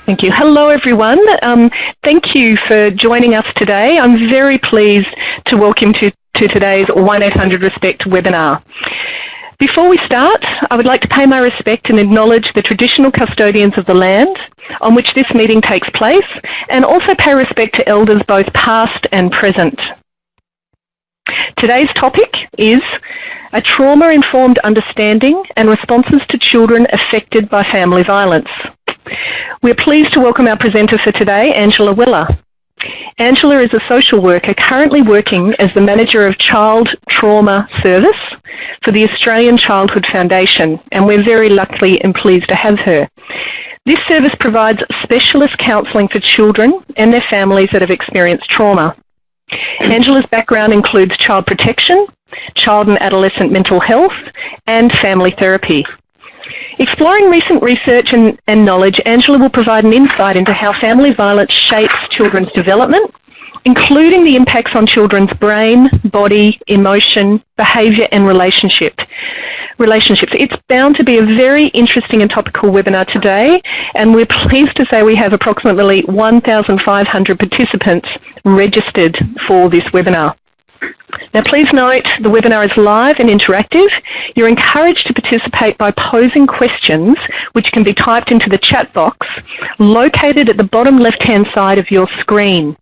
Thank you. Hello, everyone. Thank you for joining us today. I'm very pleased to welcome to today's 1800RESPECT webinar. Before we start, I would like to pay my respect and acknowledge the traditional custodians of the land on which this meeting takes place, and also pay respect to elders both past and present. Today's topic is a trauma-informed understanding and responses to children affected by family violence. We're pleased to welcome our presenter for today, Angela Weller. Angela is a social worker currently working as the Manager of Child Trauma Service for the Australian Childhood Foundation, and we're very lucky and pleased to have her. This service provides specialist counselling for children and their families that have experienced trauma. Angela's background includes child protection, child and adolescent mental health, and family therapy. Exploring recent research and knowledge, Angela will provide an insight into how family violence shapes children's development, including the impacts on children's brain, body, emotion, behaviour and relationships. It's bound to be a very interesting and topical webinar today, and we're pleased to say we have approximately 1,500 participants registered for this webinar. Now please note the webinar is live and interactive. You're encouraged to participate by posing questions which can be typed into the chat box located at the bottom left-hand side of your screen.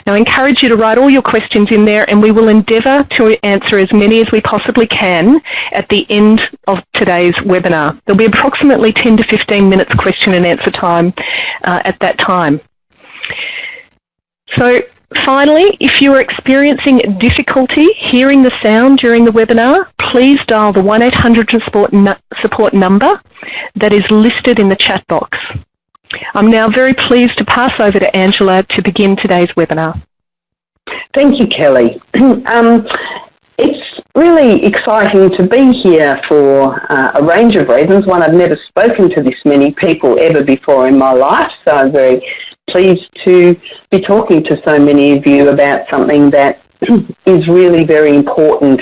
Now I encourage you to write all your questions in there, and we will endeavour to answer as many as we possibly can at the end of today's webinar. There'll be approximately 10 to 15 minutes question and answer time at that time. So finally, if you are experiencing difficulty hearing the sound during the webinar, please dial the 1800 support number that is listed in the chat box. I'm now very pleased to pass over to Angela to begin today's webinar. Thank you, Kelly. It's really exciting to be here for a range of reasons. One, I've never spoken to this many people ever before in my life, so I'm very pleased to be talking to so many of you about something that is really very important,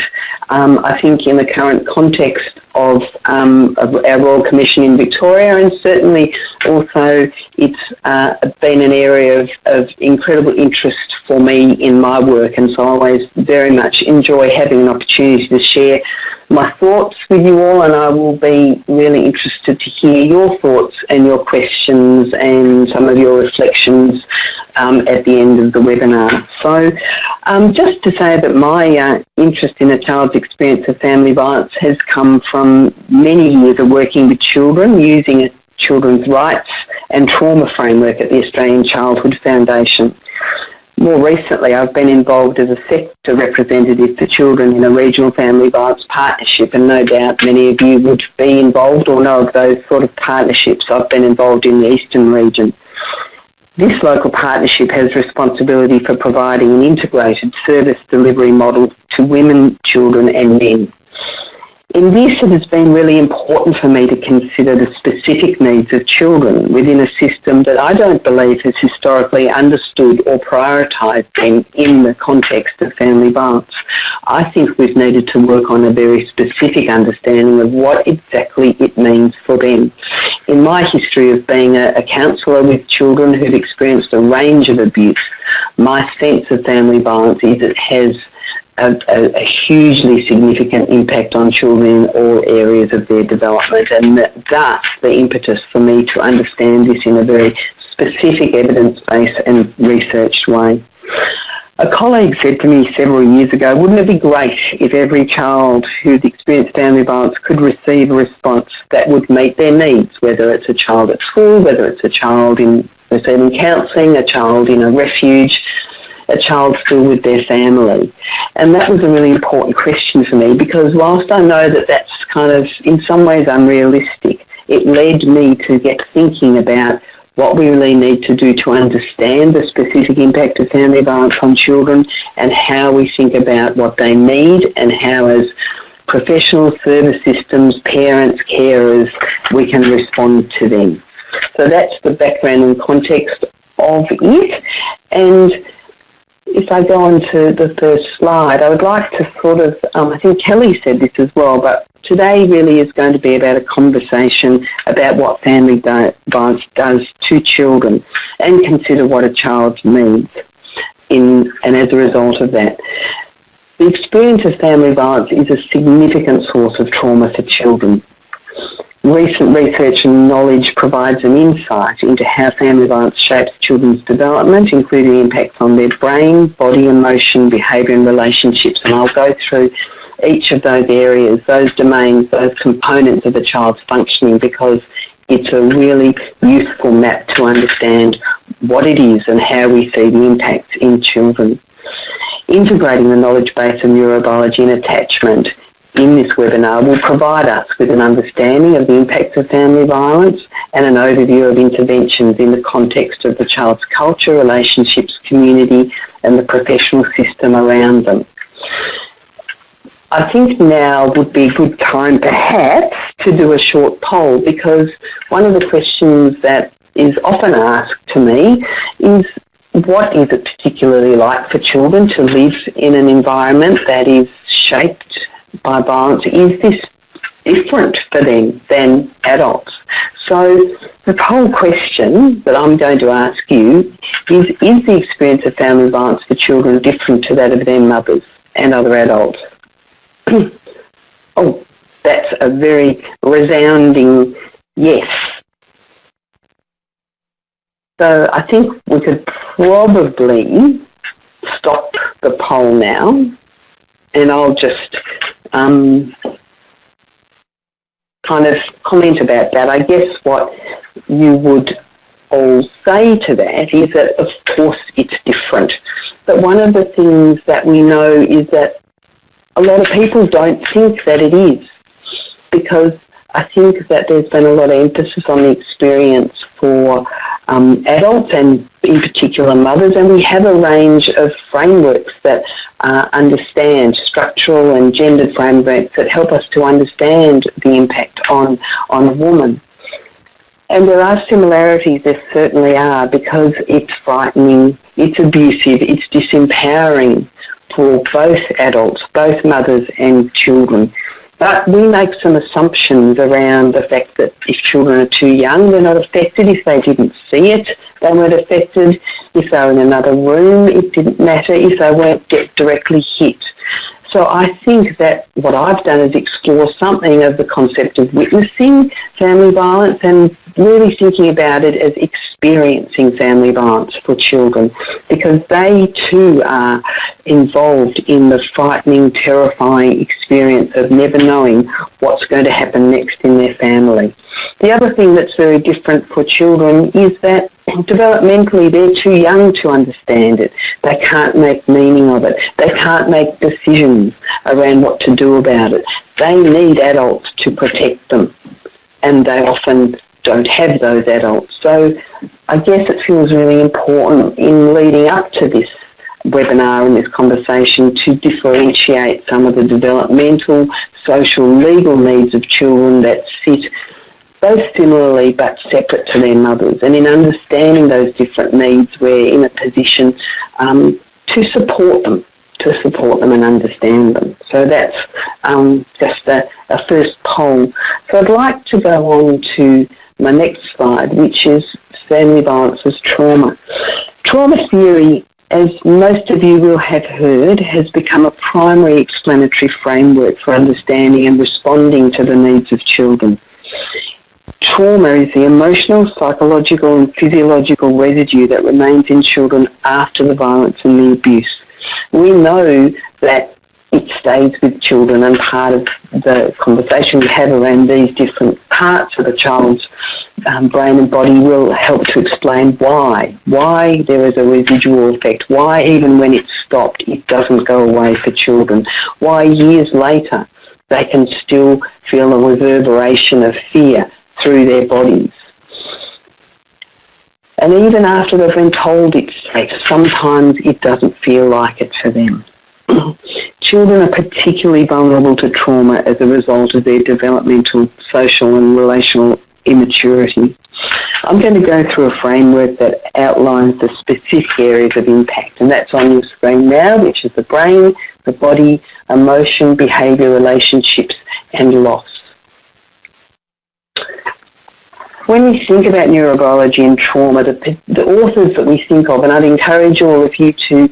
I think, in the current context of our Royal Commission in Victoria, and certainly also it's been an area of incredible interest for me in my work, and so I always very much enjoy having an opportunity to share my thoughts with you all, and I will be really interested to hear your thoughts and your questions and some of your reflections at the end of the webinar. So just to say that my interest in a child's experience of family violence has come from many years of working with children using a children's rights and trauma framework at the Australian Childhood Foundation. More recently, I've been involved as a sector representative for children in a regional family violence partnership, and no doubt many of you would be involved or know of those sort of partnerships. I've been involved in the Eastern region. This local partnership has responsibility for providing an integrated service delivery model to women, children and men. In this, it has been really important for me to consider the specific needs of children within a system that I don't believe has historically understood or prioritised them in the context of family violence. I think we've needed to work on a very specific understanding of what exactly it means for them. In my history of being a counsellor with children who've experienced a range of abuse, my sense of family violence is it has a hugely significant impact on children in all areas of their development, and that's the impetus for me to understand this in a very specific evidence-based and researched way. A colleague said to me several years ago, wouldn't it be great if every child who's experienced family violence could receive a response that would meet their needs, whether it's a child at school, whether it's a child in receiving counselling, a child in a refuge, a child still with their family. And that was a really important question for me, because whilst I know that that's kind of in some ways unrealistic, it led me to get thinking about what we really need to do to understand the specific impact of family violence on children, and how we think about what they need, and how as professional service systems, parents, carers, we can respond to them. So that's the background and context of it. And if I go on to the first slide, I would like to sort of, I think Kelly said this as well, but today really is going to be about a conversation about what family violence does to children and consider what a child needs and as a result of that. The experience of family violence is a significant source of trauma for children. Recent research and knowledge provides an insight into how family violence shapes children's development, including impacts on their brain, body, emotion, behaviour and relationships. And I'll go through each of those areas, those domains, those components of a child's functioning, because it's a really useful map to understand what it is and how we see the impacts in children. Integrating the knowledge base of neurobiology and attachment in this webinar will provide us with an understanding of the impacts of family violence and an overview of interventions in the context of the child's culture, relationships, community and the professional system around them. I think now would be a good time perhaps to do a short poll, because one of the questions that is often asked to me is, what is it particularly like for children to live in an environment that is shaped by violence? Is this different for them than adults? So the whole question that I'm going to ask you is the experience of family violence for children different to that of their mothers and other adults? Oh, that's a very resounding yes. So I think we could probably stop the poll now, and I'll just kind of comment about that. I guess what you would all say to that is that, of course, it's different. But one of the things that we know is that a lot of people don't think that it is, because I think that there's been a lot of emphasis on the experience for adults and in particular mothers, and we have a range of frameworks that understand structural and gendered frameworks that help us to understand the impact on a woman. And there are similarities, there certainly are, because it's frightening, it's abusive, it's disempowering for both adults, both mothers and children. But we make some assumptions around the fact that if children are too young, they're not affected. If they didn't see it, they weren't affected. If they were in another room, it didn't matter. If they weren't directly hit. So I think that what I've done is explore something of the concept of witnessing family violence and really thinking about it as experiencing family violence for children, because they too are involved in the frightening, terrifying experience of never knowing what's going to happen next in their family. The other thing that's very different for children is that developmentally they're too young to understand it. They can't make meaning of it. They can't make decisions around what to do about it. They need adults to protect them, and they often don't have those adults. So I guess it feels really important in leading up to this webinar and this conversation to differentiate some of the developmental, social, legal needs of children that sit both similarly but separate to their mothers. And in understanding those different needs, we're in a position to support them and understand them. So that's just a first poll. So I'd like to go on to my next slide, which is family violence as trauma. Trauma theory, as most of you will have heard, has become a primary explanatory framework for understanding and responding to the needs of children. Trauma is the emotional, psychological and physiological residue that remains in children after the violence and the abuse. We know that it stays with children, and part of the conversation we have around these different parts of a child's brain and body will help to explain why there is a residual effect, why even when it's stopped it doesn't go away for children, why years later they can still feel a reverberation of fear through their bodies. And even after they've been told it's safe, sometimes it doesn't feel like it for them. Children are particularly vulnerable to trauma as a result of their developmental, social and relational immaturity. I'm going to go through a framework that outlines the specific areas of impact, and that's on your screen now, which is the brain, the body, emotion, behaviour, relationships, and loss. When we think about neurobiology and trauma, the authors that we think of, and I'd encourage all of you to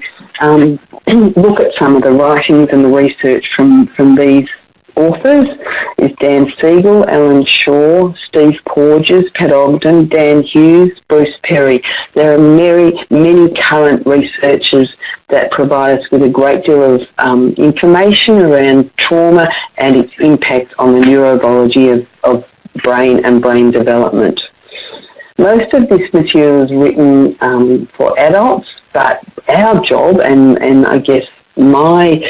look at some of the writings and the research from these authors, is Dan Siegel, Alan Shaw, Steve Porges, Pat Ogden, Dan Hughes, Bruce Perry. There are many current researchers that provide us with a great deal of information around trauma and its impact on the neurobiology of brain and brain development. Most of this material is written for adults, but our job, and I guess my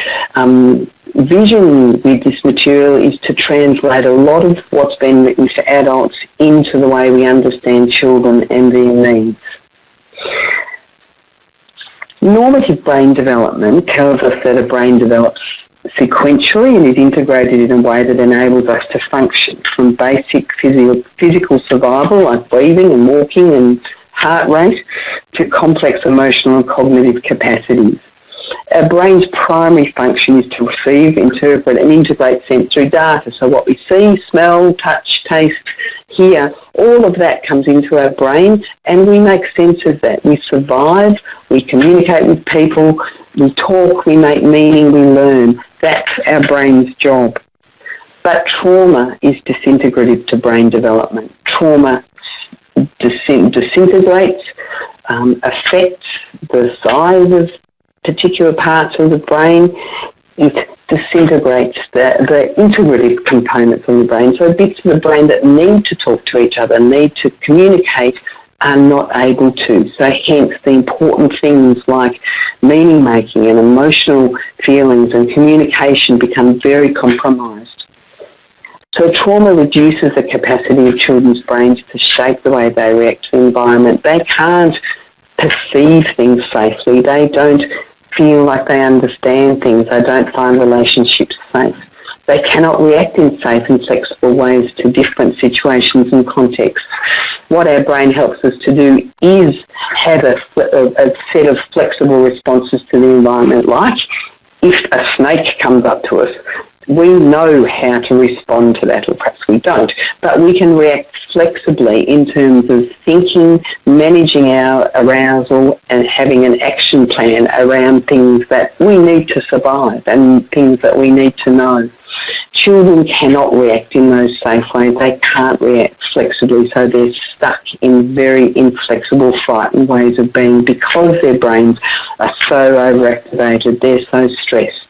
vision with this material, is to translate a lot of what's been written for adults into the way we understand children and their needs. Normative brain development tells us that a brain develops sequentially and is integrated in a way that enables us to function from basic physical survival like breathing and walking and heart rate to complex emotional and cognitive capacities. Our brain's primary function is to receive, interpret and integrate sensory data. So what we see, smell, touch, taste, hear, all of that comes into our brain and we make sense of that. We survive, we communicate with people, we talk, we make meaning, we learn. That's our brain's job. But trauma is disintegrative to brain development. Trauma disintegrates, affects the size of particular parts of the brain. It disintegrates the integrative components of the brain. So bits of the brain that need to talk to each other, need to communicate, are not able to. So hence the important things like meaning making and emotional feelings and communication become very compromised. So trauma reduces the capacity of children's brains to shape the way they react to the environment. They can't perceive things safely. They don't feel like they understand things. They don't find relationships safe. They cannot react in safe and flexible ways to different situations and contexts. What our brain helps us to do is have a set of flexible responses to the environment. Like if a snake comes up to us, we know how to respond to that, or perhaps we don't, but we can react flexibly in terms of thinking, managing our arousal and having an action plan around things that we need to survive and things that we need to know. Children cannot react in those safe ways. They can't react flexibly, so they're stuck in very inflexible, frightened ways of being because their brains are so overactivated, they're so stressed.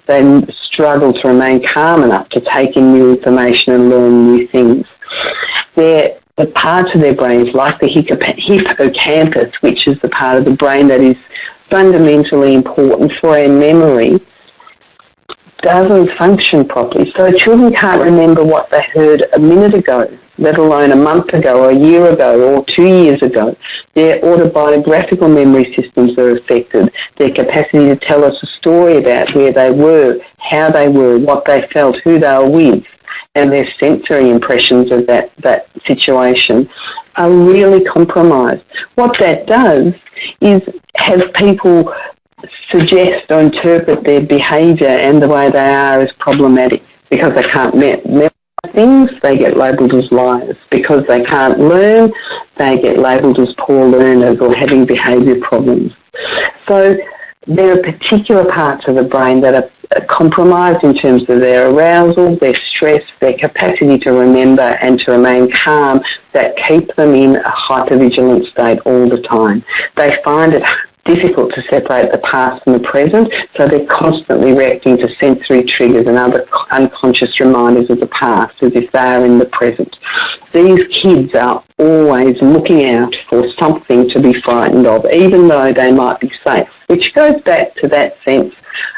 They struggle to remain calm enough to take in new information and learn new things. The parts of their brains, like the hippocampus, which is the part of the brain that is fundamentally important for our memory, doesn't function properly. So children can't remember what they heard a minute ago, let alone a month ago or a year ago or 2 years ago. Their autobiographical memory systems are affected. Their capacity to tell us a story about where they were, how they were, what they felt, who they were with, and their sensory impressions of that situation are really compromised. What that does is have people suggest or interpret their behaviour and the way they are as problematic. Because they can't memorize things, they get labelled as liars. Because they can't learn, they get labelled as poor learners or having behaviour problems. So there are particular parts of the brain that are compromised in terms of their arousal, their stress, their capacity to remember and to remain calm, that keep them in a hypervigilant state all the time. They find it difficult to separate the past from the present, so they're constantly reacting to sensory triggers and other unconscious reminders of the past as if they are in the present. These kids are always looking out for something to be frightened of, even though they might be safe, which goes back to that sense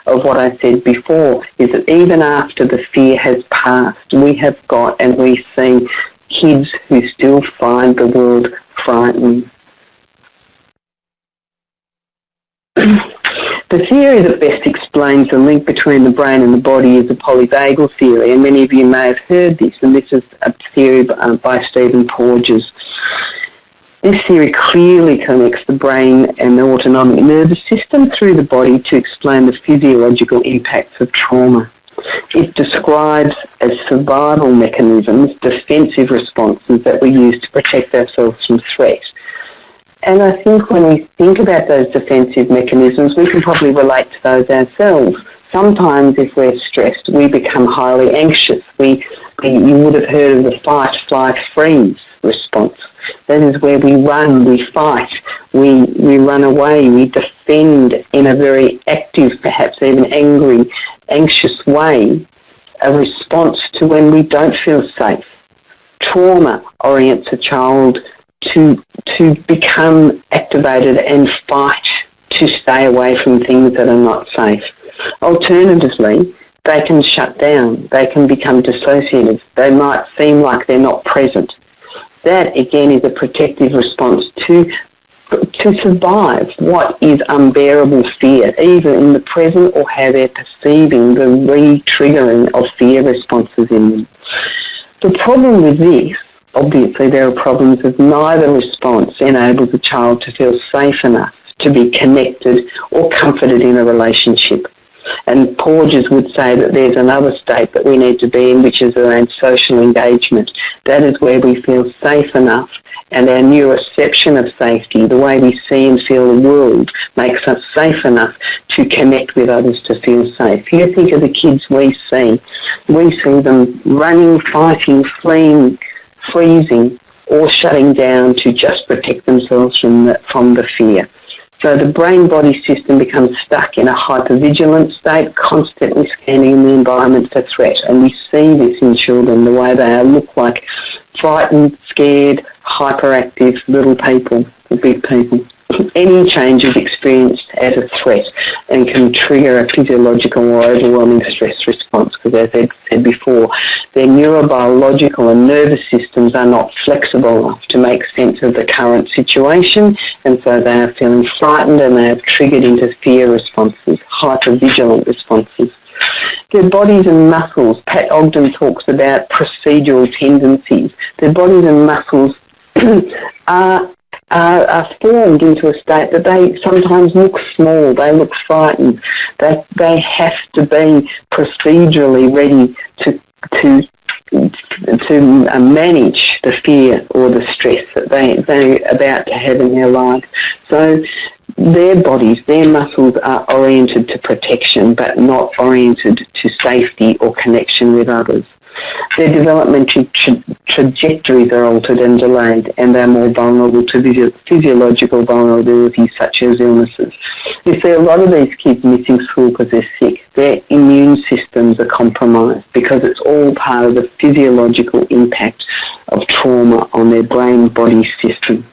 of what I said before, is that even after the fear has passed, we have got and we see kids who still find the world frightening. The theory that best explains the link between the brain and the body is the Polyvagal Theory, and many of you may have heard this, and this is a theory by Stephen Porges. This theory clearly connects the brain and the autonomic nervous system through the body to explain the physiological impacts of trauma. It describes as survival mechanisms defensive responses that we use to protect ourselves from threat. And I think when we think about those defensive mechanisms, we can probably relate to those ourselves. Sometimes if we're stressed, we become highly anxious. You would have heard of the fight, flight, freeze response. That is where we run, we fight, we run away, we defend in a very active, perhaps even angry, anxious way, a response to when we don't feel safe. Trauma orients a child to become activated and fight to stay away from things that are not safe. Alternatively, they can shut down, they can become dissociative, they might seem like they're not present. That, again, is a protective response to survive what is unbearable fear, either in the present or how they're perceiving the re-triggering of fear responses in them. The problem with this, obviously there are problems if neither response enables a child to feel safe enough to be connected or comforted in a relationship. And Porges would say that there's another state that we need to be in, which is around social engagement. That is where we feel safe enough, and our neuroception of safety, the way we see and feel the world, makes us safe enough to connect with others to feel safe. You think of the kids we see them running, fighting, fleeing, freezing, or shutting down to just protect themselves from the fear. So the brain-body system becomes stuck in a hypervigilant state, constantly scanning the environment for threat. And we see this in children, the way they look like frightened, scared, hyperactive little people, big people. Any change is experienced as a threat and can trigger a physiological or overwhelming stress response, because as I said before, their neurobiological and nervous systems are not flexible enough to make sense of the current situation, and so they are feeling frightened and they have triggered into fear responses, hypervigilant responses. Their bodies and muscles, Pat Ogden talks about procedural tendencies. Their bodies and muscles are formed into a state that they sometimes look small, they look frightened. They have to be procedurally ready to manage the fear or the stress that they're about to have in their life. So their bodies, their muscles are oriented to protection, but not oriented to safety or connection with others. Their developmental trajectories are altered and delayed, and they're more vulnerable to physiological vulnerabilities such as illnesses. You see a lot of these kids missing school because they're sick. Their immune systems are compromised because it's all part of the physiological impact of trauma on their brain-body system.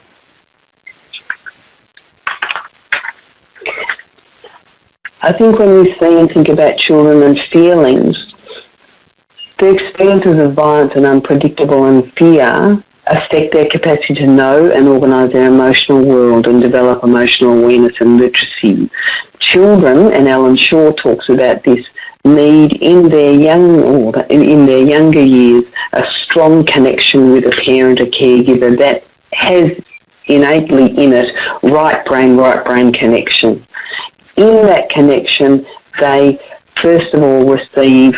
I think when we see and think about children and feelings, the experiences of violence and unpredictable and fear affect their capacity to know and organise their emotional world and develop emotional awareness and literacy. Children, and Alan Shaw talks about this, need in their younger years a strong connection with a parent, a caregiver that has innately in it right brain connection. In that connection, they first of all receive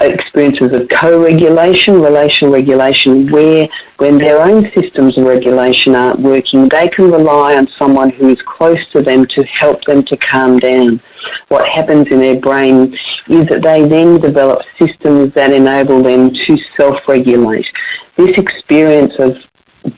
experiences of co-regulation, relational regulation, where when their own systems of regulation aren't working, they can rely on someone who is close to them to help them to calm down. What happens in their brain is that they then develop systems that enable them to self-regulate. This experience of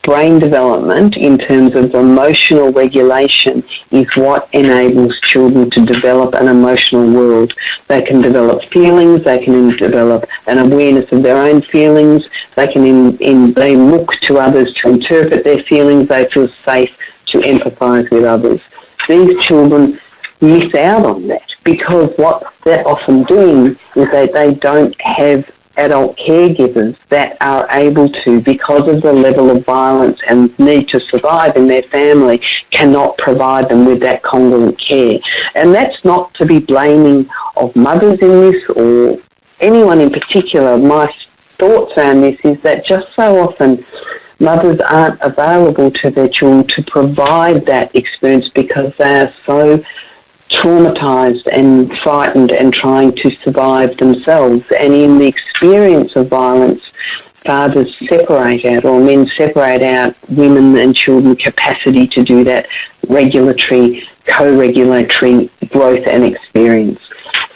brain development in terms of emotional regulation is what enables children to develop an emotional world. They can develop feelings, they can develop an awareness of their own feelings, they look to others to interpret their feelings, they feel safe to empathise with others. These children miss out on that because what they're often doing is that they don't have adult caregivers that are able to, because of the level of violence and need to survive in their family, cannot provide them with that congruent care. And that's not to be blaming of mothers in this or anyone in particular. My thoughts around this is that just so often mothers aren't available to their children to provide that experience because they are so traumatised and frightened and trying to survive themselves. And in the experience of violence, fathers separate out, or men separate out women and children's capacity to do that regulatory, co-regulatory growth and experience.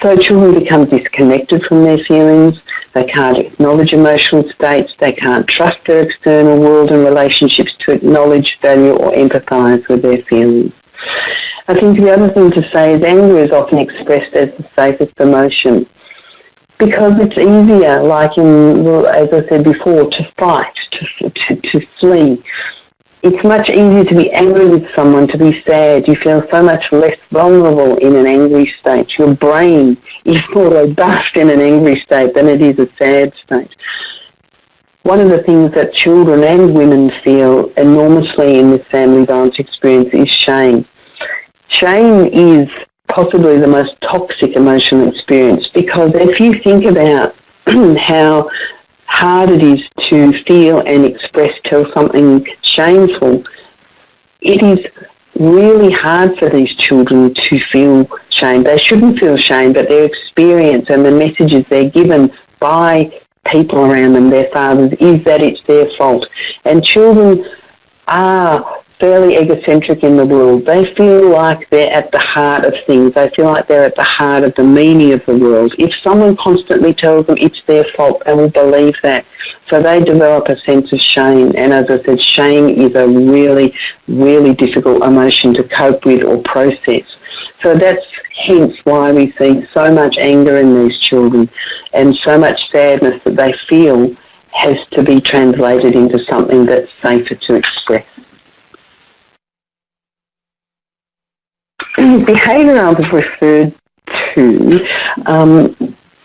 So children become disconnected from their feelings. They can't acknowledge emotional states. They can't trust their external world and relationships to acknowledge, value or empathise with their feelings. I think the other thing to say is anger is often expressed as the safest emotion because it's easier, like as I said before, to fight, to flee. It's much easier to be angry with someone, to be sad. You feel so much less vulnerable in an angry state. Your brain is more robust in an angry state than it is a sad state. One of the things that children and women feel enormously in this family violence experience is shame. Shame is possibly the most toxic emotional experience because if you think about how hard it is to feel and tell something shameful, it is really hard for these children to feel shame. They shouldn't feel shame, but their experience and the messages they're given by people around them, their fathers, is that it's their fault. And children are fairly egocentric in the world. They feel like they're at the heart of things. They feel like they're at the heart of the meaning of the world. If someone constantly tells them it's their fault, they will believe that. So they develop a sense of shame. And as I said, shame is a really, really difficult emotion to cope with or process. So that's hence why we see so much anger in these children and so much sadness that they feel has to be translated into something that's safer to express. Behaviour I was referred to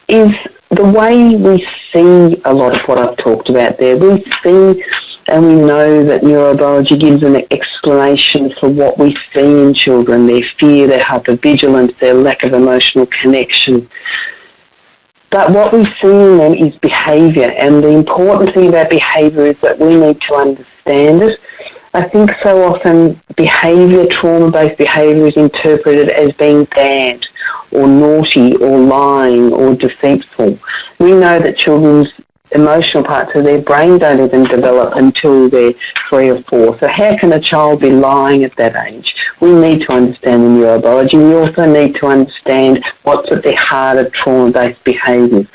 is the way we see a lot of what I've talked about there. We see and we know that neurobiology gives an explanation for what we see in children, their fear, their hypervigilance, their lack of emotional connection. But what we see in them is behaviour, and the important thing about behaviour is that we need to understand it. I think so often behaviour, trauma-based behaviour is interpreted as being bad or naughty or lying or deceitful. We know that children's emotional parts of their brain don't even develop until they're 3 or 4. So how can a child be lying at that age? We need to understand the neurobiology. We also need to understand what's at the heart of trauma-based behaviours.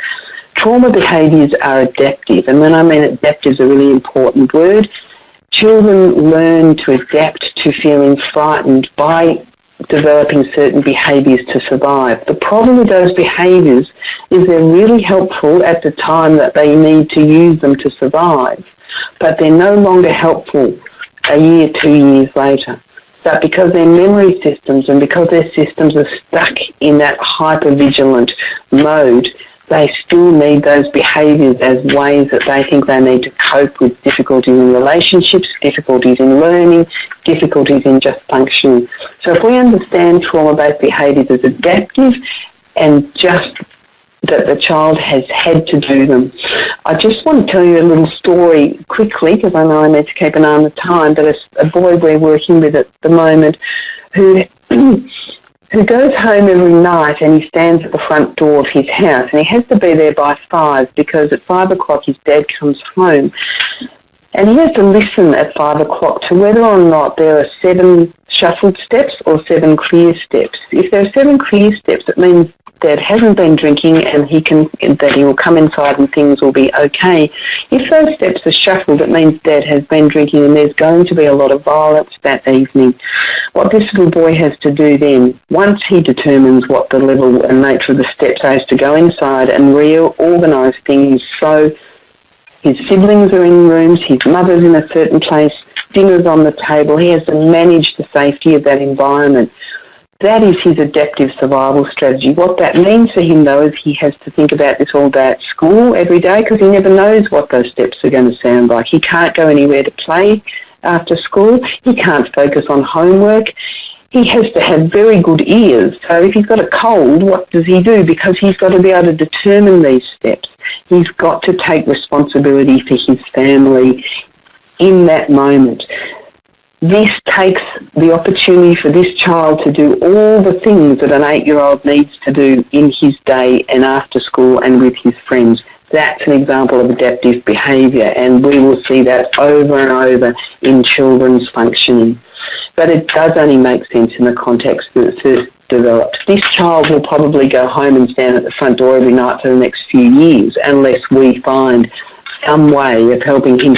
Trauma behaviours are adaptive, and when I mean adaptive is a really important word. Children learn to adapt to feeling frightened by developing certain behaviours to survive. The problem with those behaviours is they're really helpful at the time that they need to use them to survive, but they're no longer helpful a year, 2 years later. But because their memory systems and because their systems are stuck in that hypervigilant mode, they still need those behaviours as ways that they think they need to cope with difficulties in relationships, difficulties in learning, difficulties in just functioning. So if we understand trauma-based behaviours as adaptive and just that the child has had to do them. I just want to tell you a little story quickly because I know I need to keep an eye on the time, but a boy we're working with at the moment who goes home every night and he stands at the front door of his house and he has to be there by 5 because at 5 o'clock his dad comes home and he has to listen at 5 o'clock to whether or not there are 7 shuffled steps or 7 clear steps. If there are 7 clear steps, it means Dad hasn't been drinking and that he will come inside and things will be okay. If those steps are shuffled, it means Dad has been drinking and there's going to be a lot of violence that evening. What this little boy has to do then, once he determines what the level and nature of the steps are, is to go inside and reorganise things so his siblings are in rooms, his mother's in a certain place, dinner's on the table. He has to manage the safety of that environment. that is his adaptive survival strategy. What that means for him, though, is he has to think about this all day at school every day because he never knows what those steps are going to sound like. He can't go anywhere to play after school. He can't focus on homework. He has to have very good ears. So if he's got a cold, what does he do? Because he's got to be able to determine these steps. He's got to take responsibility for his family in that moment. This takes the opportunity for this child to do all the things that an 8-year-old needs to do in his day and after school and with his friends. That's an example of adaptive behaviour, and we will see that over and over in children's functioning. But it does only make sense in the context that it's first developed. This child will probably go home and stand at the front door every night for the next few years unless we find some way of helping him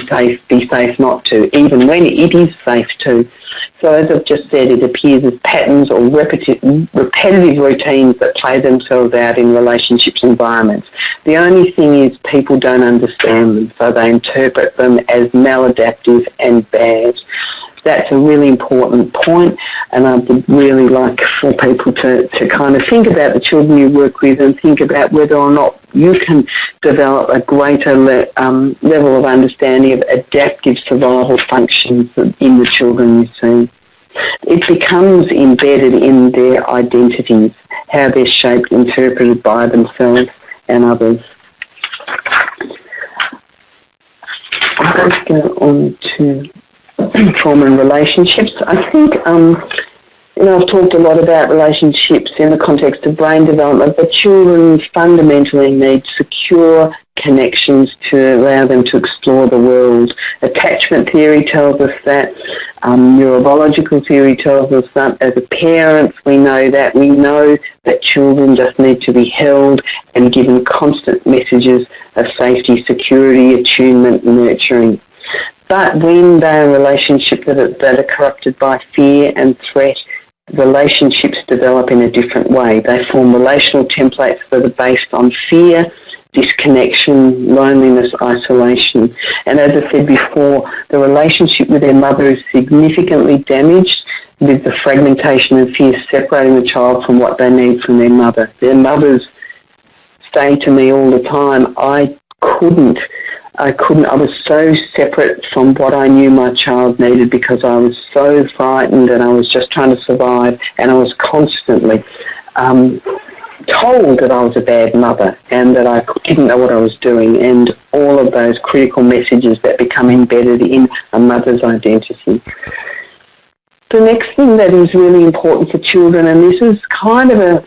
be safe not to, even when it is safe to. So as I've just said, it appears as patterns or repetitive routines that play themselves out in relationships environments. The only thing is people don't understand them, so they interpret them as maladaptive and bad. That's a really important point, and I would really like for people to kind of think about the children you work with and think about whether or not you can develop a greater level of understanding of adaptive survival functions in the children you see. It becomes embedded in their identities, how they're shaped, interpreted by themselves and others. I'm going to go on to trauma and relationships. I think, I've talked a lot about relationships in the context of brain development, but children fundamentally need secure connections to allow them to explore the world. Attachment theory tells us that. Neurobiological theory tells us that. As parents, we know that. We know that children just need to be held and given constant messages of safety, security, attunement, nurturing. But when they're in relationships that are corrupted by fear and threat, relationships develop in a different way. They form relational templates that are based on fear, disconnection, loneliness, isolation. And as I said before, the relationship with their mother is significantly damaged with the fragmentation and fear separating the child from what they need from their mother. Their mothers say to me all the time, I was so separate from what I knew my child needed because I was so frightened and I was just trying to survive, and I was constantly told that I was a bad mother and that I didn't know what I was doing, and all of those critical messages that become embedded in a mother's identity. The next thing that is really important for children, and this is kind of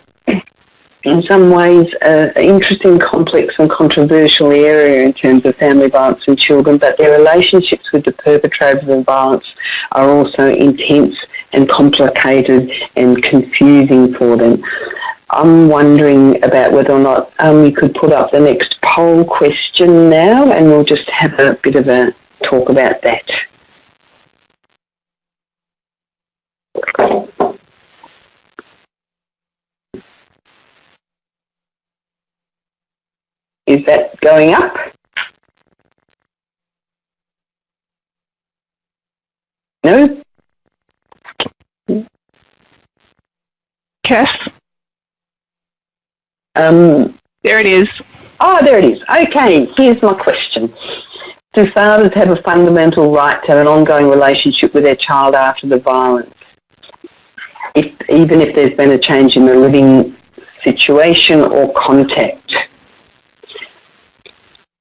in some ways an interesting, complex and controversial area in terms of family violence in children, but their relationships with the perpetrators of violence are also intense and complicated and confusing for them. I'm wondering about whether or not we could put up the next poll question now, and we'll just have a bit of a talk about that. Is that going up? No? Cass? There it is. Oh, there it is. Okay, here's my question. Do fathers have a fundamental right to have an ongoing relationship with their child after the violence, even if there's been a change in the living situation or contact?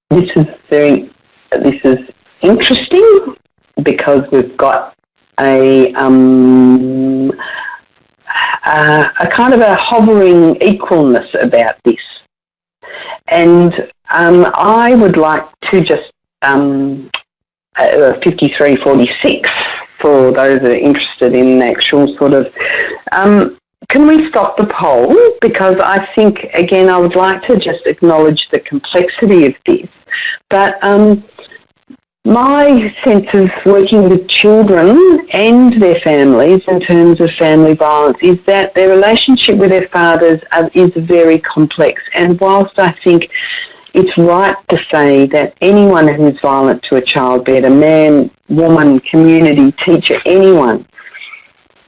This is interesting because we've got a kind of a hovering equalness about this, and I would like to just 53-46 for those that are interested in actual sort of. Can we stop the poll? Because I think, again, I would like to just acknowledge the complexity of this. But my sense of working with children and their families in terms of family violence is that their relationship with their fathers is very complex. And whilst I think it's right to say that anyone who is violent to a child, be it a man, woman, community, teacher, anyone,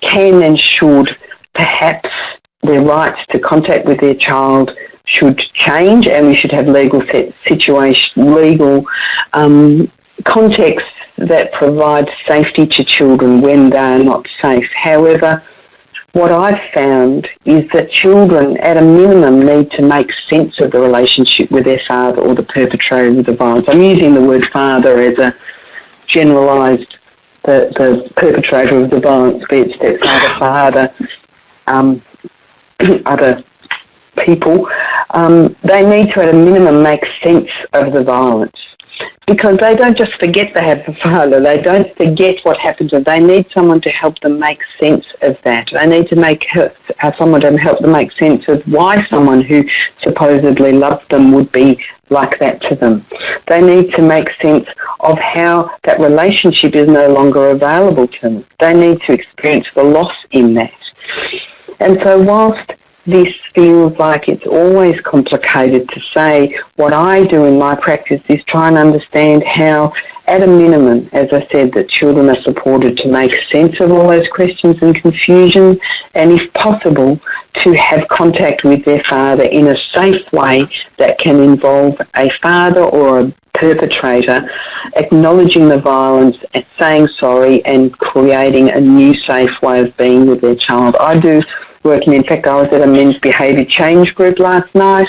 can and should perhaps their rights to contact with their child should change, and we should have legal contexts that provide safety to children when they are not safe. However, what I've found is that children, at a minimum, need to make sense of the relationship with their father or the perpetrator of the violence. I'm using the word father as a generalised, the perpetrator of the violence, be it stepfather, father, other people. They need to, at a minimum, make sense of the violence, because they don't just forget they have the father. They don't forget what happened to them. They need someone to help them make sense of that. They need to have someone to help them make sense of why someone who supposedly loved them would be like that to them. They need to make sense of how that relationship is no longer available to them. They need to experience the loss in that. And so whilst this feels like it's always complicated to say, what I do in my practice is try and understand how, at a minimum, as I said, that children are supported to make sense of all those questions and confusion, and if possible, to have contact with their father in a safe way that can involve a father or a perpetrator acknowledging the violence and saying sorry and creating a new safe way of being with their child. I do working. In fact, I was at a men's behaviour change group last night,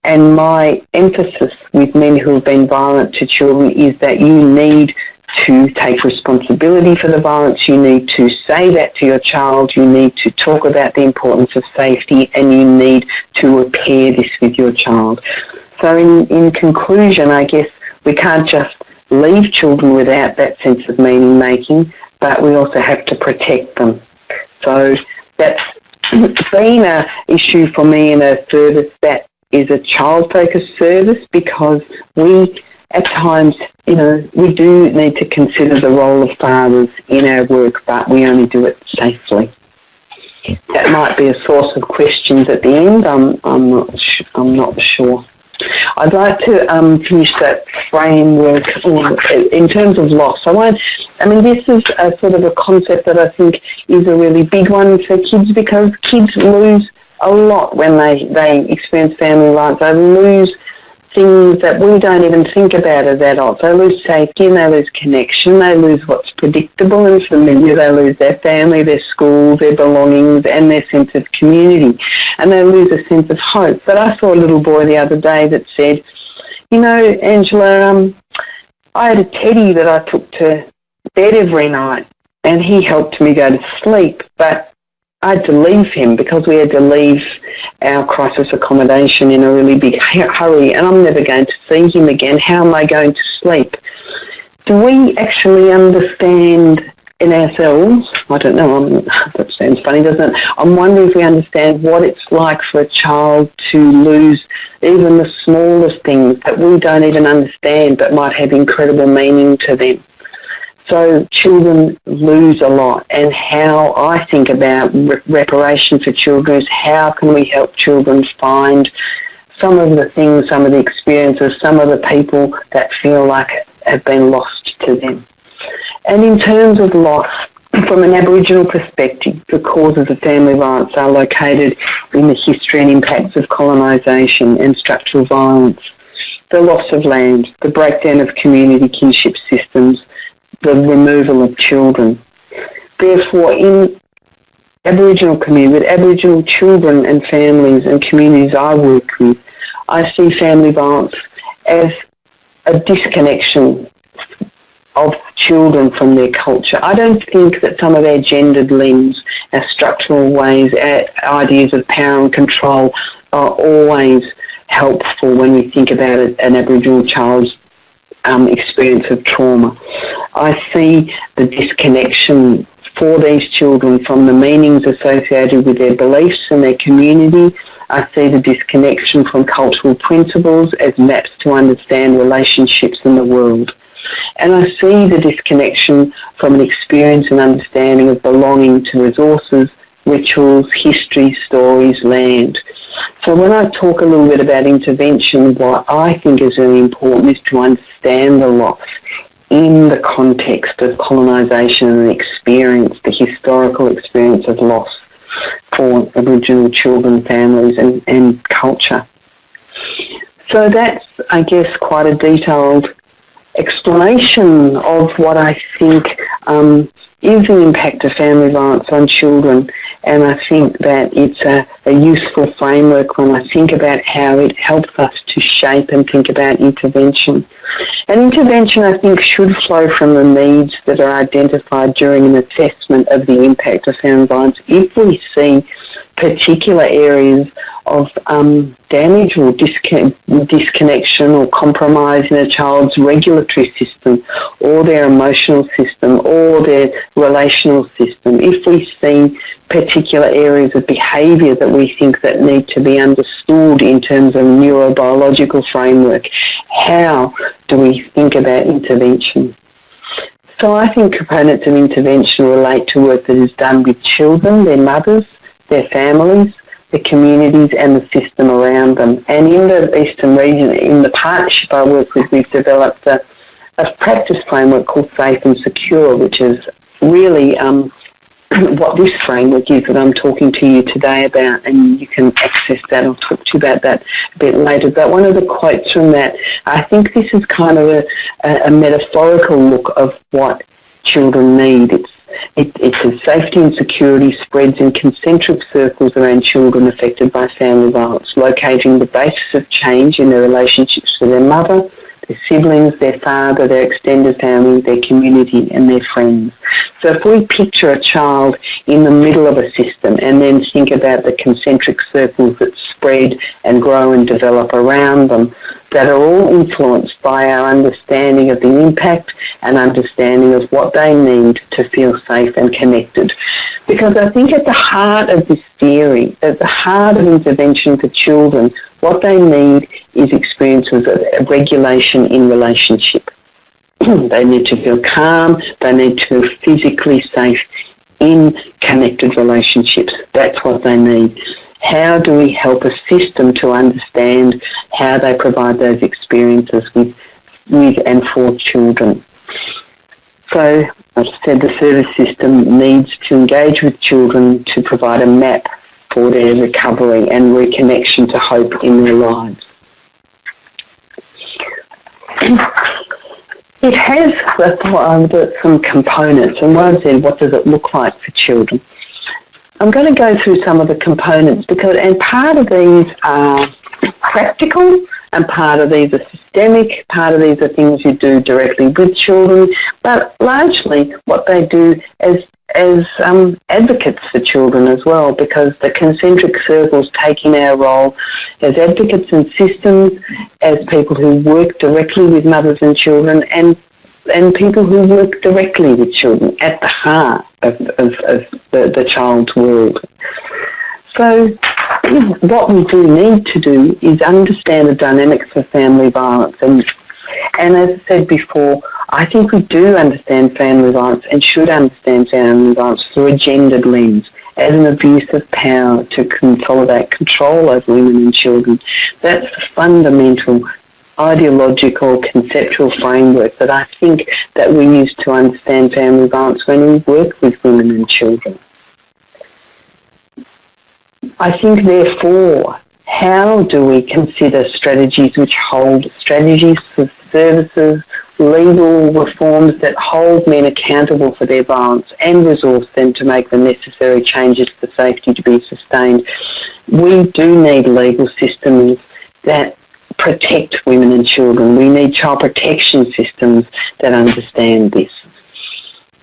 and my emphasis with men who have been violent to children is that you need to take responsibility for the violence. You need to say that to your child. You need to talk about the importance of safety, and you need to repair this with your child. So in conclusion, I guess we can't just leave children without that sense of meaning making, but we also have to protect them. So that's been an issue for me in a service that is a child-focused service, because we, at times, we do need to consider the role of fathers in our work, but we only do it safely. That might be a source of questions at the end. I'm not sure. I'd like to finish that framework in terms of loss. This is a sort of a concept that I think is a really big one for kids, because kids lose a lot when they experience family violence. They lose things that we don't even think about as adults. They lose safety and they lose connection. They lose what's predictable and familiar. They lose their family, their school, their belongings, and their sense of community. And they lose a sense of hope. But I saw a little boy the other day that said, Angela, I had a teddy that I took to bed every night, and he helped me go to sleep, but I had to leave him because we had to leave our crisis accommodation in a really big hurry, and I'm never going to see him again. How am I going to sleep? Do we actually understand in ourselves? I don't know. That sounds funny, doesn't it? I'm wondering if we understand what it's like for a child to lose even the smallest things that we don't even understand but might have incredible meaning to them. So children lose a lot, and how I think about reparation for children is how can we help children find some of the things, some of the experiences, some of the people that feel like have been lost to them. And in terms of loss, from an Aboriginal perspective, the causes of family violence are located in the history and impacts of colonisation and structural violence, the loss of land, the breakdown of community kinship systems, the removal of children. Therefore, in Aboriginal community, with Aboriginal children and families and communities I work with, I see family violence as a disconnection of children from their culture. I don't think that some of our gendered limbs, our structural ways, our ideas of power and control are always helpful when we think about an Aboriginal child's experience of trauma. I see the disconnection for these children from the meanings associated with their beliefs and their community. I see the disconnection from cultural principles as maps to understand relationships in the world. And I see the disconnection from an experience and understanding of belonging to resources, rituals, history, stories, land. So when I talk a little bit about intervention, what I think is really important is to understand the loss in the context of colonisation and experience, the historical experience of loss. for Aboriginal children, families and culture. So that's, I guess, quite a detailed explanation of what I think is the impact of family violence on children, and I think that it's a useful framework when I think about how it helps us to shape and think about intervention. And intervention, I think, should flow from the needs that are identified during an assessment of the impact of family violence. If we see particular areas of damage or disconnection or compromise in a child's regulatory system or their emotional system or their relational system, if we see particular areas of behaviour that we think that need to be understood in terms of neurobiological framework, how do we think about intervention? So I think components of intervention relate to work that is done with children, their mothers, their families, the communities and the system around them. And in the Eastern region, in the partnership I work with, we've developed a practice framework called Safe and Secure, which is really what this framework is that I'm talking to you today about, and you can access that. I'll talk to you about that a bit later. But one of the quotes from that, I think this is kind of a metaphorical look of what children need. It says safety and security spreads in concentric circles around children affected by family violence, locating the basis of change in their relationships to their mother, their siblings, their father, their extended family, their community and their friends. So if we picture a child in the middle of a system and then think about the concentric circles that spread and grow and develop around them, that are all influenced by our understanding of the impact and understanding of what they need to feel safe and connected. Because I think at the heart of this theory, at the heart of intervention for children, what they need is experiences of regulation in relationship. They need to feel calm, they need to feel physically safe in connected relationships. That's what they need. How do we help a system to understand how they provide those experiences with and for children? So, as I said, the service system needs to engage with children to provide a map for their recovery and reconnection to hope in their lives. It has some components, and one said, what does it look like for children? I'm going to go through some of the components and part of these are practical and part of these are systemic, part of these are things you do directly with children, but largely what they do as advocates for children as well, because the concentric circles take in our role as advocates and systems, as people who work directly with mothers and children, and people who work directly with children at the heart of the child's world. So what we do need to do is understand the dynamics of family violence. And as I said before, I think we do understand family violence and should understand family violence through a gendered lens as an abuse of power to consolidate control over women and children. That's the fundamental ideological, conceptual framework that I think that we use to understand family violence when we work with women and children. I think, therefore, how do we consider strategies which hold strategies for services, legal reforms that hold men accountable for their violence and resource them to make the necessary changes for safety to be sustained? We do need legal systems that protect women and children. We need child protection systems that understand this.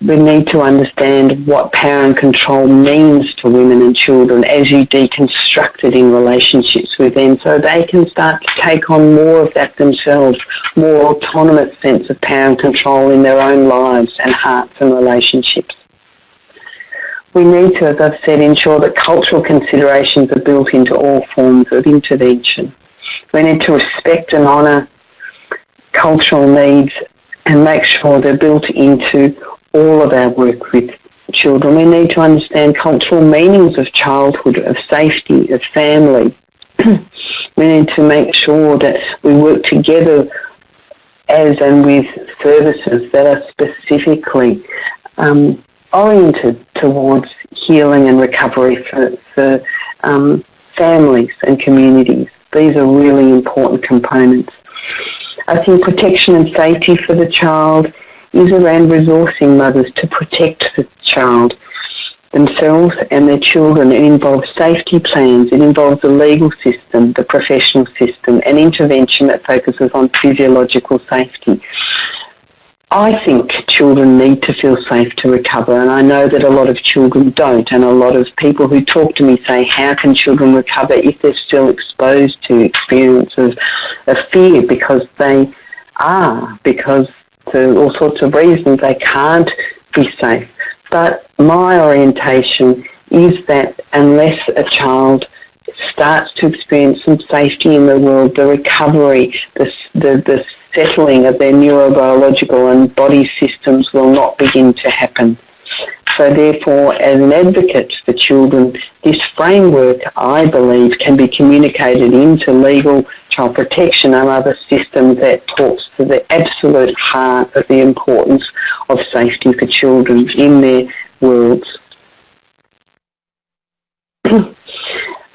We need to understand what power and control means to women and children as you deconstruct it in relationships with them, so they can start to take on more of that themselves, more autonomous sense of power and control in their own lives and hearts and relationships. We need to, as I've said, ensure that cultural considerations are built into all forms of intervention. We need to respect and honour cultural needs and make sure they're built into all of our work with children. We need to understand cultural meanings of childhood, of safety, of family. We need to make sure that we work together as and with services that are specifically oriented towards healing and recovery for families and communities. These are really important components. I think protection and safety for the child is around resourcing mothers to protect the child themselves and their children. It involves safety plans, it involves the legal system, the professional system, and intervention that focuses on physiological safety. I think children need to feel safe to recover, and I know that a lot of children don't, and a lot of people who talk to me say, how can children recover if they're still exposed to experiences of fear because they are, because for all sorts of reasons they can't be safe. But my orientation is that unless a child starts to experience some safety in the world, the recovery, the settling of their neurobiological and body systems will not begin to happen. So therefore, as an advocate for children, this framework, I believe, can be communicated into legal child protection and other systems that talks to the absolute heart of the importance of safety for children in their worlds.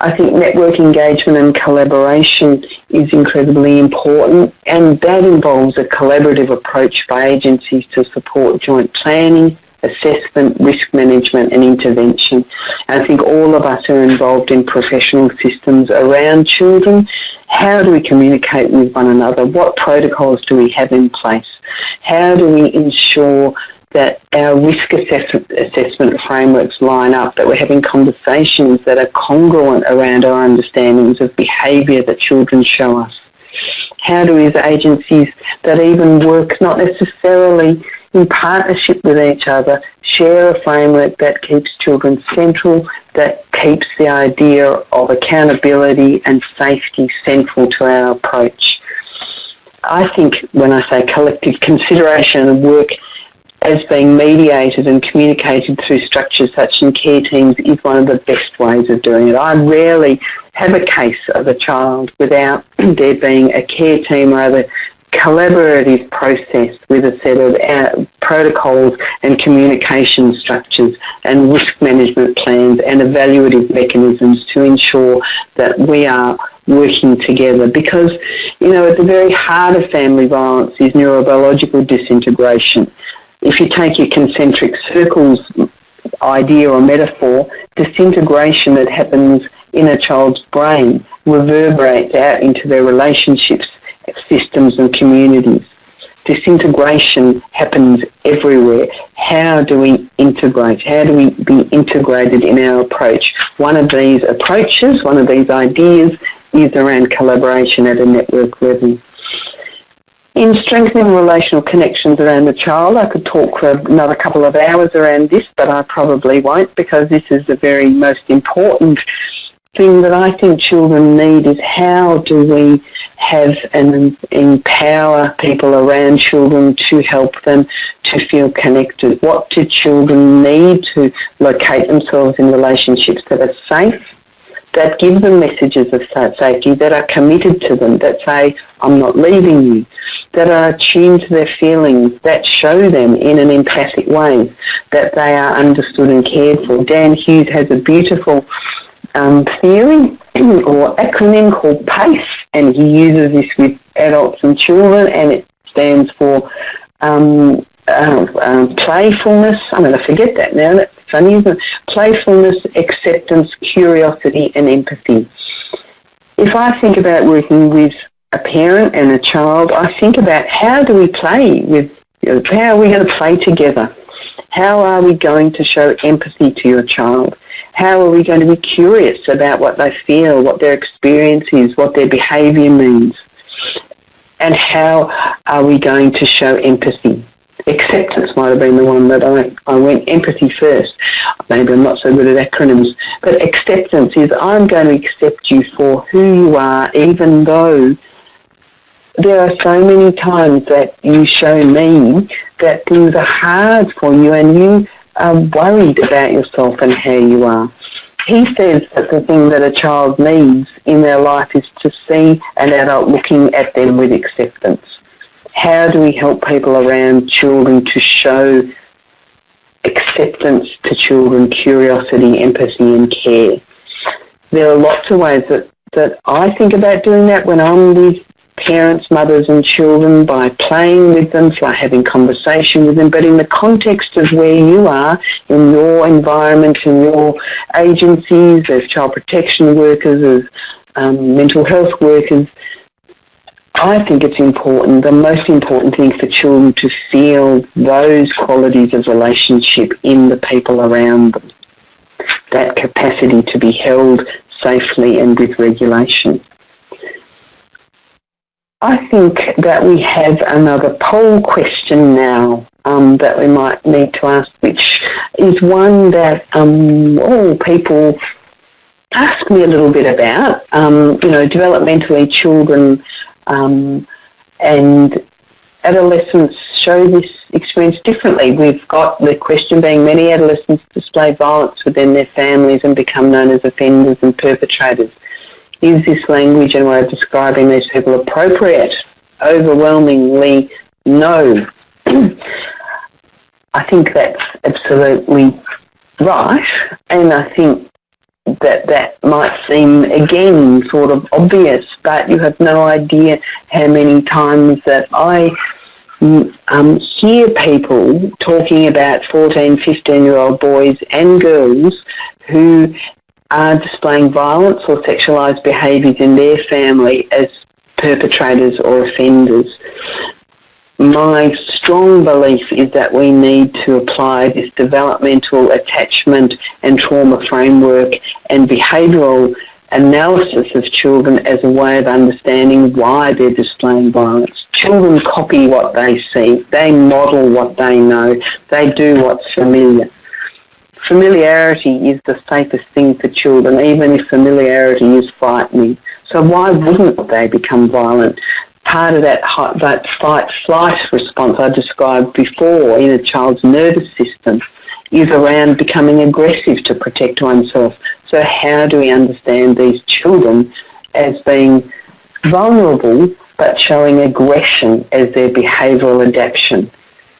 I think network engagement and collaboration is incredibly important, and that involves a collaborative approach by agencies to support joint planning, assessment, risk management and intervention. And I think all of us are involved in professional systems around children. How do we communicate with one another? What protocols do we have in place? How do we ensure that our risk assessment frameworks line up, that we're having conversations that are congruent around our understandings of behaviour that children show us? How do we, as agencies that even work not necessarily in partnership with each other, share a framework that keeps children central, that keeps the idea of accountability and safety central to our approach? I think when I say collective consideration and work as being mediated and communicated through structures such as care teams is one of the best ways of doing it. I rarely have a case of a child without there being a care team or other collaborative process with a set of protocols and communication structures and risk management plans and evaluative mechanisms to ensure that we are working together. Because, you know, at the very heart of family violence is neurobiological disintegration. If you take your concentric circles idea or metaphor, disintegration that happens in a child's brain reverberates out into their relationships, systems and communities. Disintegration happens everywhere. How do we integrate? How do we be integrated in our approach? One of these approaches, one of these ideas is around collaboration at a network level. In strengthening relational connections around the child, I could talk for another couple of hours around this, but I probably won't, because this is the very most important thing that I think children need, is how do we have and empower people around children to help them to feel connected? What do children need to locate themselves in relationships that are safe, that give them messages of safety, that are committed to them, that say, I'm not leaving you, that are attuned to their feelings, that show them in an empathic way that they are understood and cared for. Dan Hughes has a beautiful theory or acronym called PACE, and he uses this with adults and children, and it stands for playfulness. I'm going to forget that now. That's funny, isn't it? Playfulness, acceptance, curiosity, and empathy. If I think about working with a parent and a child, I think about how do we play with, how are we going to play together? How are we going to show empathy to your child? How are we going to be curious about what they feel, what their experience is, what their behaviour means? And how are we going to show empathy? Acceptance might have been the one that I went empathy first. Maybe I'm not so good at acronyms. But acceptance is, I'm going to accept you for who you are, even though there are so many times that you show me that things are hard for you and you are worried about yourself and how you are. He says that the thing that a child needs in their life is to see an adult looking at them with acceptance. How do we help people around children to show acceptance to children, curiosity, empathy and care. There are lots of ways that I think about doing that when I'm with parents, mothers and children, by playing with them, by having conversation with them, but in the context of where you are, in your environment, in your agencies, as child protection workers, as mental health workers, I think it's important, the most important thing for children to feel those qualities of relationship in the people around them, that capacity to be held safely and with regulation. I think that we have another poll question now that we might need to ask, which is one that all people ask me a little bit about. Developmentally children and adolescents show this experience differently. We've got the question being, many adolescents display violence within their families and become known as offenders and perpetrators. Is this language and way of describing these people appropriate? Overwhelmingly, no. I think that's absolutely right, and I think that might seem, again, sort of obvious, but you have no idea how many times that I hear people talking about 14, 15-year-old boys and girls who are displaying violence or sexualised behaviours in their family as perpetrators or offenders. My strong belief is that we need to apply this developmental attachment and trauma framework and behavioural analysis of children as a way of understanding why they're displaying violence. Children copy what they see. They model what they know. They do what's familiar. Familiarity is the safest thing for children, even if familiarity is frightening. So why wouldn't they become violent? Part of that fight-flight response I described before in a child's nervous system is around becoming aggressive to protect oneself. So how do we understand these children as being vulnerable but showing aggression as their behavioural adaptation?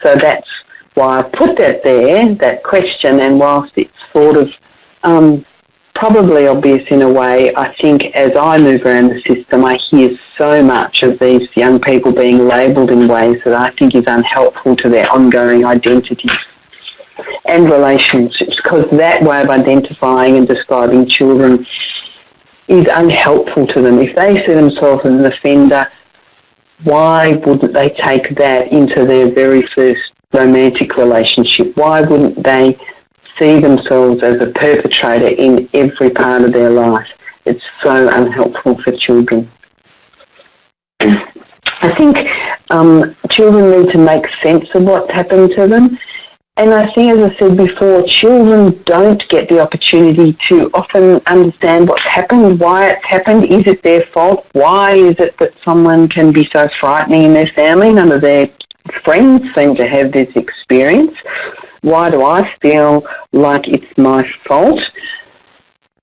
So that's why I put that there, that question, and whilst it's sort of probably obvious in a way, I think as I move around the system, I hear so much of these young people being labelled in ways that I think is unhelpful to their ongoing identities and relationships, because that way of identifying and describing children is unhelpful to them. If they see themselves as an offender, why wouldn't they take that into their very first romantic relationship? Why wouldn't they see themselves as a perpetrator in every part of their life? It's so unhelpful for children. I think children need to make sense of what's happened to them. And I think, as I said before, children don't get the opportunity to often understand what's happened, why it's happened. Is it their fault? Why is it that someone can be so frightening in their family? None of their friends seem to have this experience. Why do I feel like it's my fault?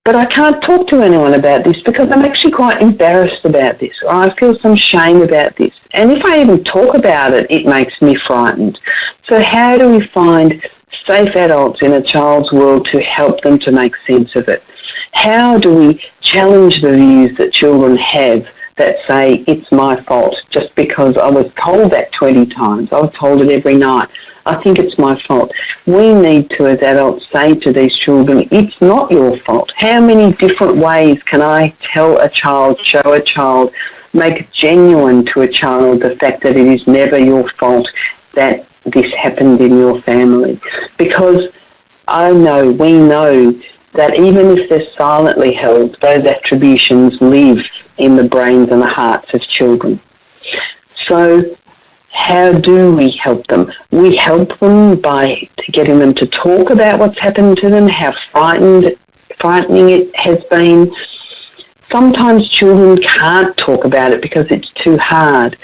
But I can't talk to anyone about this because I'm actually quite embarrassed about this, or I feel some shame about this. And if I even talk about it, it makes me frightened. So how do we find safe adults in a child's world to help them to make sense of it? How do we challenge the views that children have that say, it's my fault just because I was told that 20 times, I was told it every night, I think it's my fault. We need to, as adults, say to these children, it's not your fault. How many different ways can I tell a child, show a child, make it genuine to a child the fact that it is never your fault that this happened in your family? Because we know that even if they're silently held, those attributions live in the brains and the hearts of children. So how do we help them? We help them by getting them to talk about what's happened to them, how frightening it has been. Sometimes children can't talk about it because it's too hard.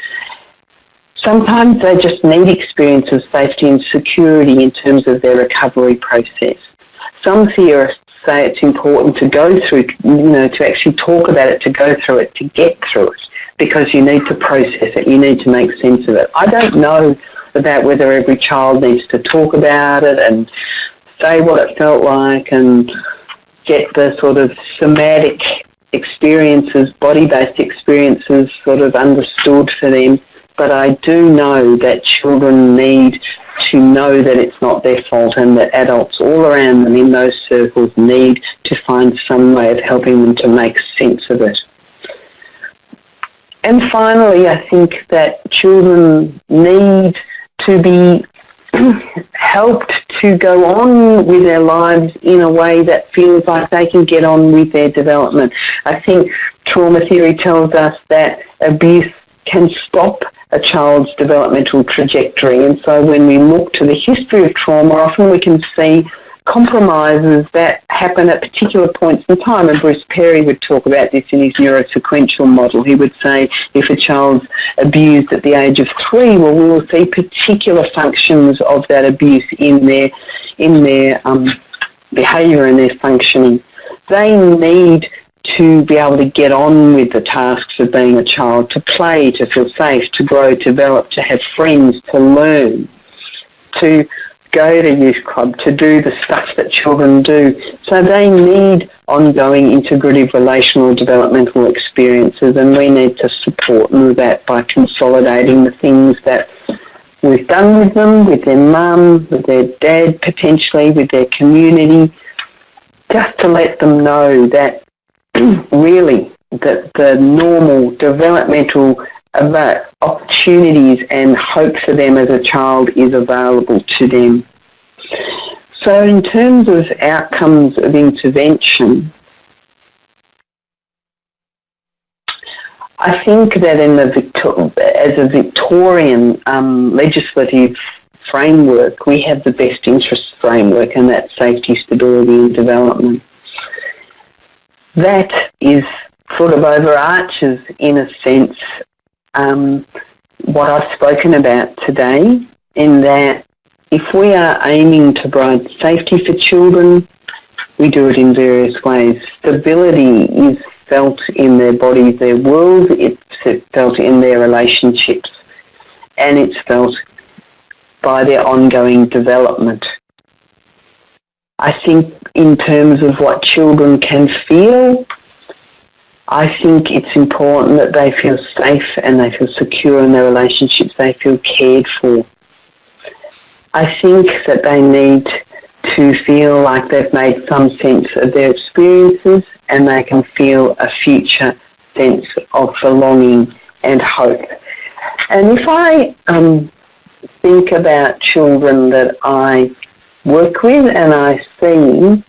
Sometimes they just need experience of safety and security in terms of their recovery process. Some theorists say it's important to go through, to actually talk about it, to go through it, to get through it, because you need to process it, you need to make sense of it. I don't know about whether every child needs to talk about it and say what it felt like and get the sort of somatic experiences, body-based experiences sort of understood for them. But I do know that children need to know that it's not their fault and that adults all around them in those circles need to find some way of helping them to make sense of it. And finally, I think that children need to be helped to go on with their lives in a way that feels like they can get on with their development. I think trauma theory tells us that abuse can stop a child's developmental trajectory, and so when we look to the history of trauma, often we can see compromises that happen at particular points in time, and Bruce Perry would talk about this in his neurosequential model. He would say if a child's abused at the age of 3, well, we will see particular functions of that abuse in their behaviour and their functioning. They need to be able to get on with the tasks of being a child, to play, to feel safe, to grow, to develop, to have friends, to learn, to go to youth club, to do the stuff that children do. So they need ongoing integrative relational developmental experiences, and we need to support them with that by consolidating the things that we've done with them, with their mum, with their dad potentially, with their community, just to let them know that really that the normal developmental opportunities and hope for them as a child is available to them. So in terms of outcomes of intervention, I think that as a Victorian legislative framework, we have the best interest framework, and that's safety, stability and development. That is sort of overarches, in a sense, what I've spoken about today, in that if we are aiming to provide safety for children, we do it in various ways. Stability is felt in their bodies, their world, it's felt in their relationships, and it's felt by their ongoing development. I think in terms of what children can feel, I think it's important that they feel safe and they feel secure in their relationships, they feel cared for. I think that they need to feel like they've made some sense of their experiences and they can feel a future sense of belonging and hope. And if I think about children that I work with and I see,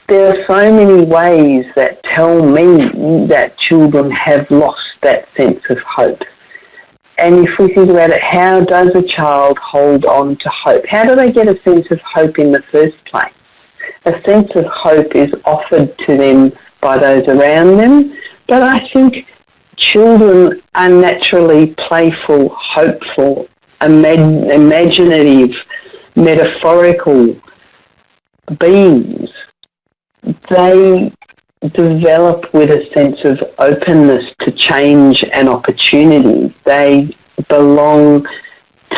there are so many ways that tell me that children have lost that sense of hope. And if we think about it, how does a child hold on to hope? How do they get a sense of hope in the first place? A sense of hope is offered to them by those around them, but I think children are naturally playful, hopeful, imaginative, metaphorical beings. They develop with a sense of openness to change and opportunity. They belong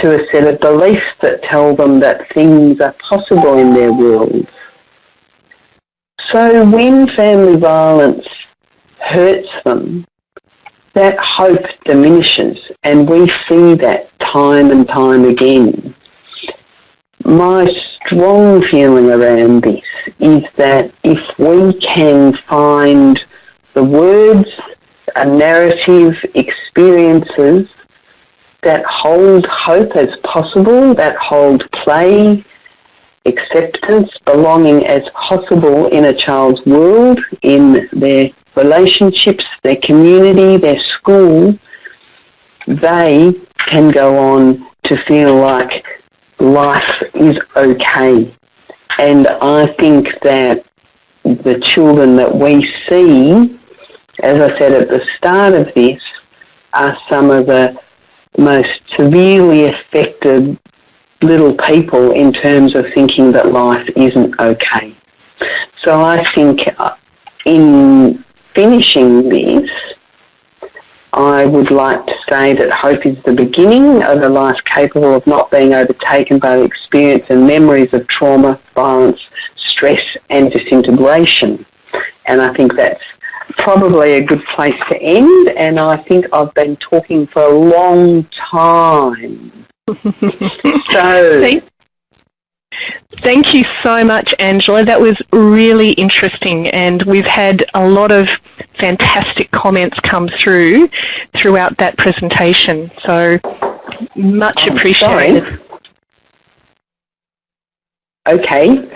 to a set of beliefs that tell them that things are possible in their world. So when family violence hurts them, that hope diminishes, and we see that time and time again. My strong feeling around this is that if we can find the words, a narrative, experiences that hold hope as possible, that hold play, acceptance, belonging as possible in a child's world, in their relationships, their community, their school, they can go on to feel like life is okay. And I think that the children that we see, as I said at the start of this, are some of the most severely affected little people in terms of thinking that life isn't okay. So I think in finishing this, I would like to say that hope is the beginning of a life capable of not being overtaken by the experience and memories of trauma, violence, stress and disintegration. And I think that's probably a good place to end, and I think I've been talking for a long time. So thank you so much, Angela. That was really interesting, and we've had a lot of fantastic comments come throughout that presentation. So much appreciated. Sorry. Okay.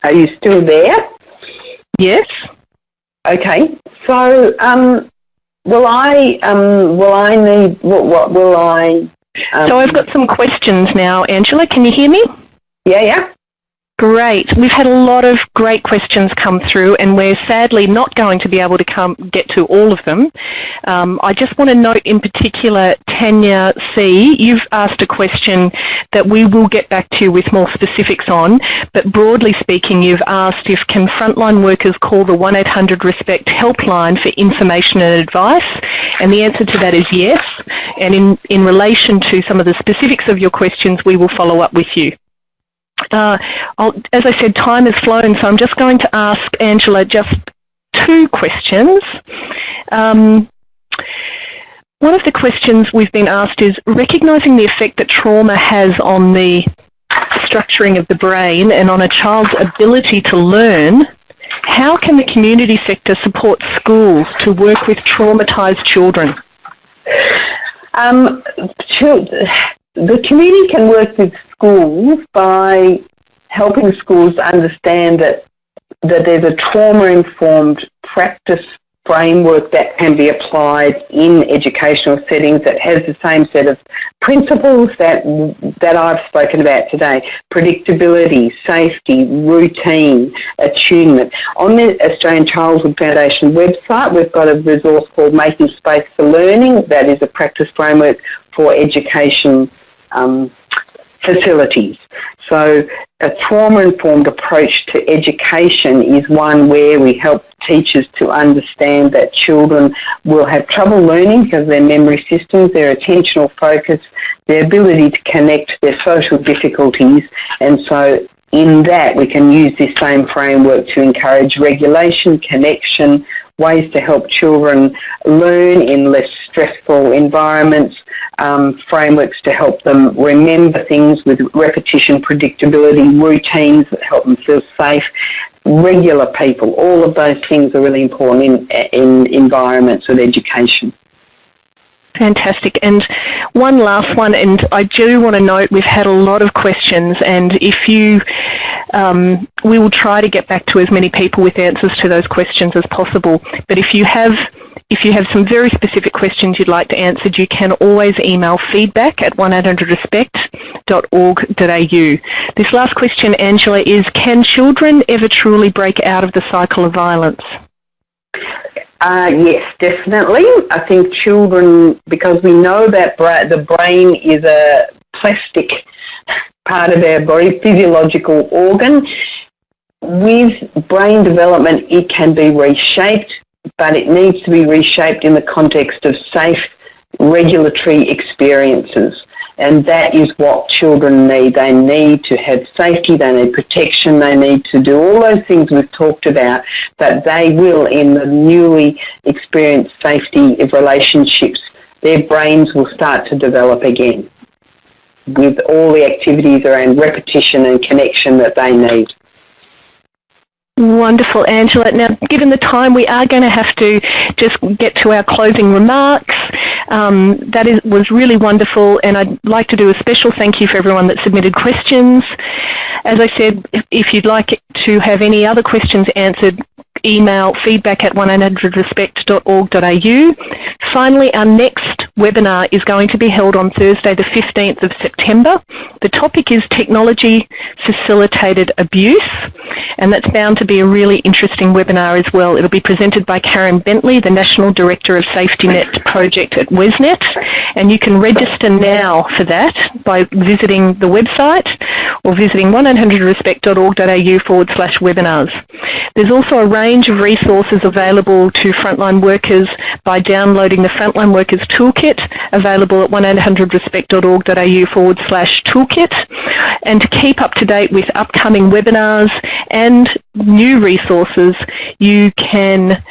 Are you still there? Yes. Okay. So, will I need what will I? So I've got some questions now, Angela. Can you hear me? Yeah. Great. We've had a lot of great questions come through, and we're sadly not going to be able to get to all of them. I just want to note in particular, Tanya C., you've asked a question that we will get back to you with more specifics on, but broadly speaking, you've asked if can frontline workers call the 1800RESPECT helpline for information and advice, and the answer to that is yes. And in relation to some of the specifics of your questions, we will follow up with you. As I said, time has flown, so I'm just going to ask Angela just two questions. One of the questions we've been asked is, recognising the effect that trauma has on the structuring of the brain and on a child's ability to learn, how can the community sector support schools to work with traumatised children? The community can work with schools by helping schools understand that there's a trauma-informed practice framework that can be applied in educational settings that has the same set of principles that I've spoken about today: predictability, safety, routine, attunement. On the Australian Childhood Foundation website, we've got a resource called Making Space for Learning that is a practice framework for education facilities. So a trauma-informed approach to education is one where we help teachers to understand that children will have trouble learning because of their memory systems, their attentional focus, their ability to connect, their social difficulties, and so in that we can use this same framework to encourage regulation, connection, ways to help children learn in less stressful environments, frameworks to help them remember things with repetition, predictability, routines that help them feel safe, regular people. All of those things are really important in environments with education. Fantastic. And one last one, and I do want to note we've had a lot of questions, and if you, we will try to get back to as many people with answers to those questions as possible. But if you have some very specific questions you'd like to answer, you can always email feedback@1800respect.org.au. This last question, Angela, is can children ever truly break out of the cycle of violence? Yes, definitely. I think children, because we know that the brain is a plastic part of our body, physiological organ, with brain development it can be reshaped, but it needs to be reshaped in the context of safe regulatory experiences. And that is what children need. They need to have safety, they need protection, they need to do all those things we've talked about, but they will, in the newly experienced safety of relationships, their brains will start to develop again with all the activities around repetition and connection that they need. Wonderful, Angela. Now, given the time, we are going to have to just get to our closing remarks. That was really wonderful, and I'd like to do a special thank you for everyone that submitted questions. As I said, if you'd like to have any other questions answered, email feedback@1800respect.org.au. Finally, our next webinar is going to be held on Thursday the 15th of September. The topic is technology facilitated abuse, and that's bound to be a really interesting webinar as well. It'll be presented by Karen Bentley, the National Director of Safety Net Project at WESNet, and you can register now for that by visiting the website or visiting 1800respect.org.au/webinars. There's also a range of resources available to frontline workers by downloading the Frontline Workers Toolkit, available at 1800respect.org.au/toolkit. And to keep up to date with upcoming webinars and new resources, you can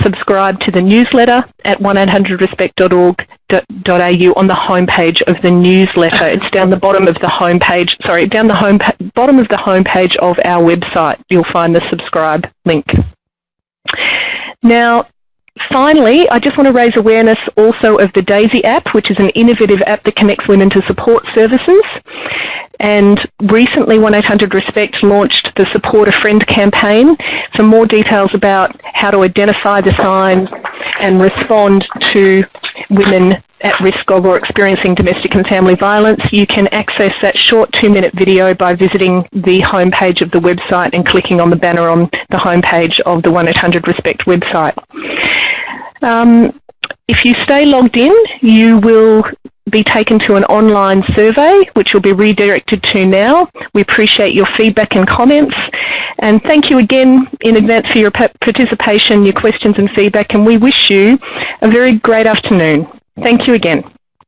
subscribe to the newsletter at 1800respect.org.au on the homepage of the newsletter. It's down the bottom of the homepage, bottom of the homepage of our website. You'll find the subscribe link. Now, finally, I just want to raise awareness also of the DAISY app, which is an innovative app that connects women to support services. And recently 1800RESPECT launched the Support a Friend campaign. For more details about how to identify the signs and respond to women at risk of or experiencing domestic and family violence, you can access that short 2-minute video by visiting the homepage of the website and clicking on the banner on the homepage of the 1800RESPECT website. If you stay logged in, you will be taken to an online survey, which will be redirected to now. We appreciate your feedback and comments. And thank you again in advance for your participation, your questions and feedback, and we wish you a very great afternoon. Thank you again.